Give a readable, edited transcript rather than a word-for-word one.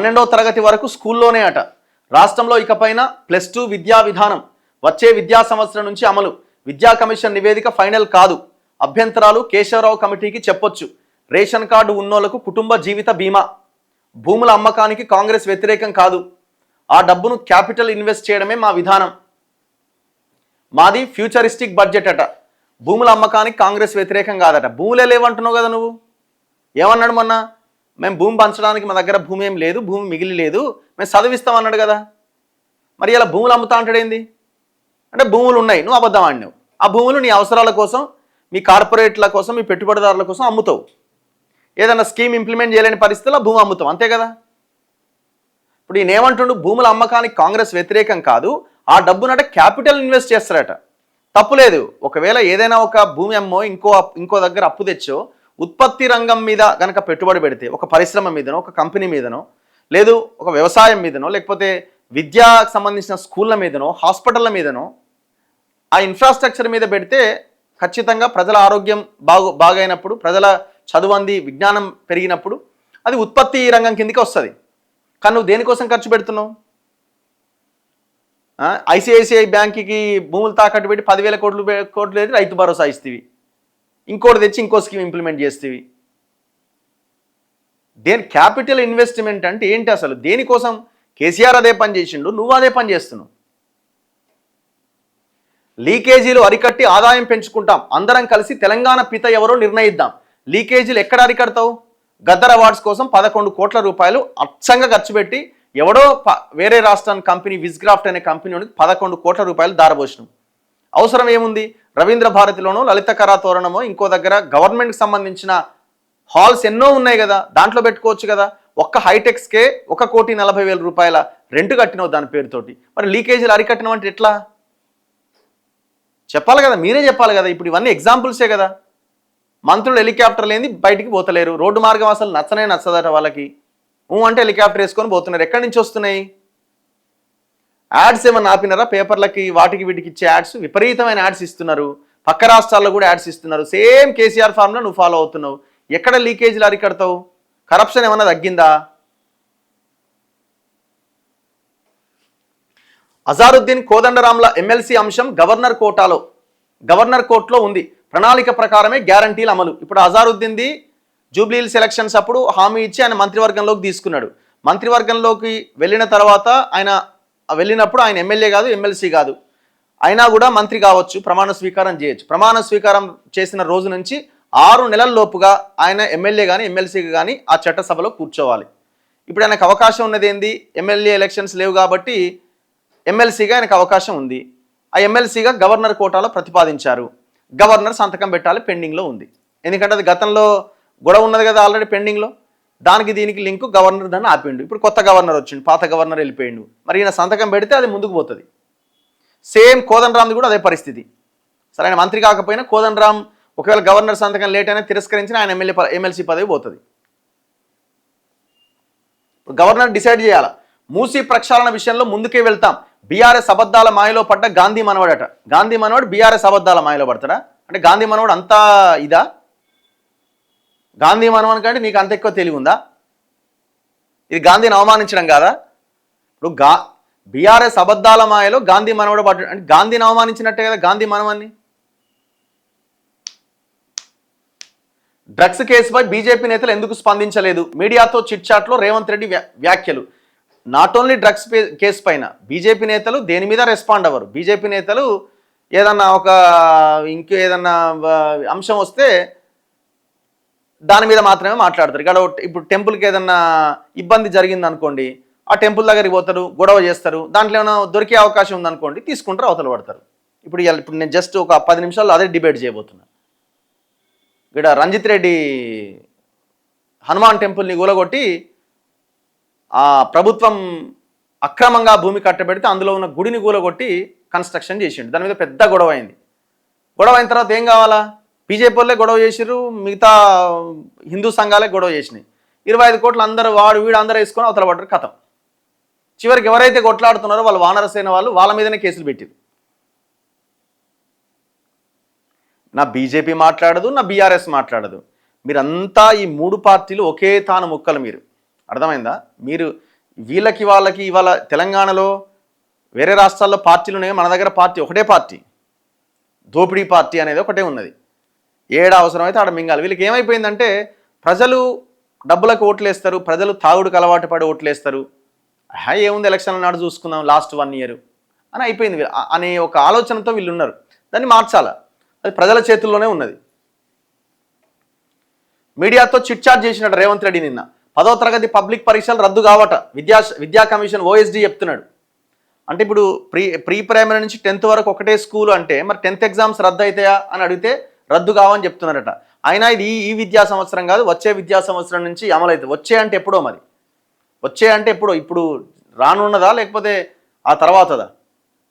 12వ తరగతి వరకు స్కూల్లోనే అట. రాష్ట్రంలో ఇకపైన +2 విద్యా విధానం వచ్చే విద్యా సంవత్సరం నుంచి అమలు. విద్యా కమిషన్ నివేదిక ఫైనల్ కాదు. అభ్యంతరాలు కేశవరావు కమిటీకి చెప్పొచ్చు. రేషన్ కార్డు ఉన్నోళ్లకు కుటుంబ జీవిత బీమా. భూముల అమ్మకానికి కాంగ్రెస్ వ్యతిరేకం కాదు. ఆ డబ్బును క్యాపిటల్ ఇన్వెస్ట్ చేయడమే మా విధానం. మాది ఫ్యూచరిస్టిక్ బడ్జెట్ అట. భూముల అమ్మకానికి కాంగ్రెస్ వ్యతిరేకం కాదట. భూములే లేవంటున్నావు కదా నువ్వు. ఏమన్నాడు మొన్న? మేము భూమి పంచడానికి మా దగ్గర భూమి ఏం లేదు, భూమి మిగిలి లేదు, మేము చదివిస్తాం అన్నాడు కదా. మరి ఇలా భూములు అమ్ముతా అంటాడేంది? అంటే భూములు ఉన్నాయి, నువ్వు అబద్ధం ఆడినావు. ఆ భూములు నీ అవసరాల కోసం, మీ కార్పొరేట్ల కోసం, మీ పెట్టుబడిదారుల కోసం అమ్ముతావు. ఏదైనా స్కీమ్ ఇంప్లిమెంట్ చేయలేని పరిస్థితుల్లో భూమి అమ్ముతావు, అంతే కదా. ఇప్పుడు ఈయన ఏమంటుండు? భూముల అమ్మకానికి కాంగ్రెస్ వ్యతిరేకం కాదు, ఆ డబ్బునట క్యాపిటల్ ఇన్వెస్ట్ చేస్తారట. తప్పులేదు. ఒకవేళ ఏదైనా ఒక భూమి అమ్మో ఇంకో దగ్గర అప్పు తెచ్చో ఉత్పత్తి రంగం మీద గనక పెట్టుబడి పెడితే, ఒక పరిశ్రమ మీదనో, ఒక కంపెనీ మీదనో, లేదు ఒక వ్యవసాయం మీదనో, లేకపోతే విద్యాకు సంబంధించిన స్కూళ్ళ మీదనో, హాస్పిటళ్ళ మీదనో, ఆ ఇన్ఫ్రాస్ట్రక్చర్ మీద పెడితే ఖచ్చితంగా ప్రజల ఆరోగ్యం బాగైనప్పుడు, ప్రజల చదువంది విజ్ఞానం పెరిగినప్పుడు అది ఉత్పత్తి రంగం కిందకి వస్తుంది. కానీ నువ్వు దేనికోసం ఖర్చు పెడుతున్నావు? ఐసిఐసిఐ బ్యాంక్కి భూములు తాకట్టు పెట్టి 10,000 కోట్లు లేదు రైతు భరోసా ఇస్తేవి, ఇంకోటి తెచ్చి ఇంకో స్కీమ్ ఇంప్లిమెంట్ చేస్తేవి. క్యాపిటల్ ఇన్వెస్ట్మెంట్ అంటే ఏంటి అసలు? దేనికోసం? కేసీఆర్ అదే పని చేసిండు, నువ్వు అదే పని చేస్తున్నావు. లీకేజీలు అరికట్టి ఆదాయం పెంచుకుంటాం, అందరం కలిసి తెలంగాణ పిత ఎవరో నిర్ణయిద్దాం. లీకేజీలు ఎక్కడ అరికడతావు? గద్దర్ అవార్డ్స్ కోసం 11 కోట్ల రూపాయలు అచ్చంగా ఖర్చు పెట్టి ఎవడో వేరే రాష్ట్రానికి కంపెనీ విజ్గ్రాఫ్ట్ అనే కంపెనీ 11 కోట్ల రూపాయలు దారబోసినాం. అవసరం ఏముంది? రవీంద్ర భారతిలోనో, లలిత కళాతోరణమో, ఇంకో దగ్గర గవర్నమెంట్కి సంబంధించిన హాల్స్ ఎన్నో ఉన్నాయి కదా, దాంట్లో పెట్టుకోవచ్చు కదా. ఒక్క హైటెక్స్కే 1,40,00,000 రూపాయల రెంట్ కట్టినావు దాని పేరుతోటి. మరి లీకేజీలు అరికట్టినావు అంటే ఎట్లా? చెప్పాలి కదా, మీరే చెప్పాలి కదా. ఇప్పుడు ఇవన్నీ ఎగ్జాంపుల్సే కదా. మంత్రులు హెలికాప్టర్ లేని బయటికి పోతలేరు. రోడ్డు మార్గం అసలు నచ్చదట వాళ్ళకి. అంటే హెలికాప్టర్ వేసుకొని పోతున్నారు. ఎక్కడి నుంచి వస్తున్నాయి? యాడ్స్ ఏమన్నా ఆపినారా? పేపర్లకి వాటికి వీటికి ఇచ్చే యాడ్స్, విపరీతమైన యాడ్స్ ఇస్తున్నారు. పక్క రాష్ట్రాల్లో కూడా యాడ్స్ ఇస్తున్నారు. సేమ్ కేసీఆర్ ఫార్ములా నువ్వు ఫాలో అవుతున్నావు. ఎక్కడ లీకేజీలు అరికడతావు? కరప్షన్ ఏమన్నా తగ్గిందా? అజారుద్దీన్ కోదండరాంల ఎమ్మెల్సీ అంశం గవర్నర్ కోర్టులో ఉంది. ప్రణాళిక ప్రకారమే గ్యారంటీల అమలు. ఇప్పుడు అజారుద్దీన్ది జూబ్లీహిల్స్ ఎలక్షన్స్ అప్పుడు హామీ ఇచ్చి ఆయన మంత్రివర్గంలోకి తీసుకున్నాడు. మంత్రివర్గంలోకి వెళ్ళిన తర్వాత వెళ్ళినప్పుడు ఆయన ఎమ్మెల్యే కాదు, ఎమ్మెల్సీ కాదు, అయినా కూడా మంత్రి కావచ్చు, ప్రమాణ స్వీకారం చేయొచ్చు. ప్రమాణ స్వీకారం చేసిన రోజు నుంచి 6 నెలల లోపుగా ఆయన ఎమ్మెల్యే కానీ ఎమ్మెల్సీ కానీ ఆ చట్టసభలో కూర్చోవాలి. ఇప్పుడు ఆయనకు అవకాశం ఉన్నది ఏంది? ఎమ్మెల్యే ఎలక్షన్స్ లేవు కాబట్టి ఎమ్మెల్సీగా ఆయనకు అవకాశం ఉంది. ఆ ఎమ్మెల్సీగా గవర్నర్ కోటాలో ప్రతిపాదించారు. గవర్నర్ సంతకం పెట్టాలి, పెండింగ్లో ఉంది. ఎందుకంటే అది గతంలో గొడవ ఉన్నది కదా ఆల్రెడీ పెండింగ్లో. దానికి దీనికి లింకు గవర్నర్ దాన్ని ఆపిండు. ఇప్పుడు కొత్త గవర్నర్ వచ్చిండు, పాత గవర్నర్ వెళ్ళిపోయిండు. మరి ఈయన సంతకం పెడితే అది ముందుకు పోతుంది. సేమ్ కోదండరాంది కూడా అదే పరిస్థితి. సరే, ఆయన మంత్రి కాకపోయినా కోదండరాం ఒకవేళ గవర్నర్ సంతకం లేట్ అయినా తిరస్కరించిన ఆయన ఎమ్మెల్సీ పదవి పోతుంది. గవర్నర్ డిసైడ్ చేయాలి. మూసీ ప్రక్షాళన విషయంలో ముందుకే వెళ్తాం. బీఆర్ఎస్ అబద్ధాల మాయలో పడ్డ గాంధీ మనవడట. గాంధీ మనవడు బీఆర్ఎస్ అబద్ధాల మాయలో పడతాడా? అంటే గాంధీ మనవడు అంతా ఇదా? గాంధీ మనవని కంటే నీకు అంత ఎక్కువ తెలివి ఉందా? ఇది గాంధీని అవమానించడం కాదా? ఇప్పుడు బీఆర్ఎస్ అబద్ధాల మాయలో గాంధీ మనవడు పడ్డ అంటే గాంధీని అవమానించినట్టే కదా గాంధీ మనవన్ని. డ్రగ్స్ కేసుపై బీజేపీ నేతలు ఎందుకు స్పందించలేదు? మీడియాతో చిట్ చాట్లో రేవంత్ రెడ్డి వ్యాఖ్యలు. నాట్ ఓన్లీ డ్రగ్స్ కేసు పైన బీజేపీ నేతలు దేని మీద రెస్పాండ్ అవ్వరు. బీజేపీ నేతలు ఏదన్నా ఇంకో ఏదన్నా అంశం వస్తే దాని మీద మాత్రమే మాట్లాడతారు. ఇక్కడ ఇప్పుడు టెంపుల్కి ఏదన్నా ఇబ్బంది జరిగింది అనుకోండి, ఆ టెంపుల్ దగ్గరికి పోతారు, గొడవ చేస్తారు. దాంట్లో ఏమైనా దొరికే అవకాశం ఉందనుకోండి, తీసుకుంటారు, అవతల పడతారు. ఇప్పుడు నేను జస్ట్ ఒక 10 నిమిషాల్లో అదే డిబేట్ చేయబోతున్నా. ఇక్కడ రంజిత్ రెడ్డి హనుమాన్ టెంపుల్ని కూలగొట్టి ప్రభుత్వం అక్రమంగా భూమి కట్టబెడితే అందులో ఉన్న గుడిని కూలగొట్టి కన్స్ట్రక్షన్ చేసిండు. దాని మీద పెద్ద గొడవ అయింది. గొడవ అయిన తర్వాత ఏం కావాలా? బీజేపీ వాళ్ళే గొడవ చేసిర్రు, మిగతా హిందూ సంఘాలే గొడవ చేసినాయి. 25 కోట్లు అందరూ వీడు అందరూ వేసుకొని అవతల పడ్డారు. కథం. చివరికి ఎవరైతే కొట్లాడుతున్నారో వాళ్ళు వానరసేన వాళ్ళ మీదనే కేసులు పెట్టారు. నా బీజేపీ మాట్లాడదు, నా బీఆర్ఎస్ మాట్లాడదు. మీరంతా ఈ 3 పార్టీలు ఒకే తాను ముక్కలు. మీరు అర్థమైందా? మీరు వీళ్ళకి వాళ్ళకి ఇవాళ తెలంగాణలో వేరే రాష్ట్రాల్లో పార్టీలు ఉన్నాయి, మన దగ్గర పార్టీ ఒకటే పార్టీ, దోపిడీ పార్టీ అనేది ఒకటే ఉన్నది. ఏడ అవసరమైతే ఆడ మింగాలి. వీళ్ళకి ఏమైపోయిందంటే ప్రజలు డబ్బులకు ఓట్లేస్తారు, ప్రజలు తాగుడుకు అలవాటు పడి ఓట్లేస్తారు. ఏముంది ఎలక్షన్ల నాడు చూసుకుందాం లాస్ట్ 1 year అని అయిపోయింది అనే ఒక ఆలోచనతో వీళ్ళు ఉన్నారు. దాన్ని మార్చాలా, అది ప్రజల చేతుల్లోనే ఉన్నది. మీడియాతో చిట్చాట్ చేసినట్టు రేవంత్ రెడ్డి నిన్న 10వ తరగతి పబ్లిక్ పరీక్షలు రద్దు కావట విద్యా కమిషన్ ఓఎస్డీ చెప్తున్నాడు. అంటే ఇప్పుడు ప్రీ ప్రైమరీ నుంచి 10th వరకు ఒకటే స్కూల్ అంటే మరి 10th ఎగ్జామ్స్ రద్దు అవుతాయా అని అడిగితే రద్దు కావని చెప్తున్నారట. అయినా ఇది ఈ విద్యా సంవత్సరం కాదు, వచ్చే విద్యా సంవత్సరం నుంచి అమలవుతుంది. వచ్చే అంటే ఎప్పుడో, మరి వచ్చే అంటే ఎప్పుడో, ఇప్పుడు రానున్నదా లేకపోతే ఆ తర్వాతదా?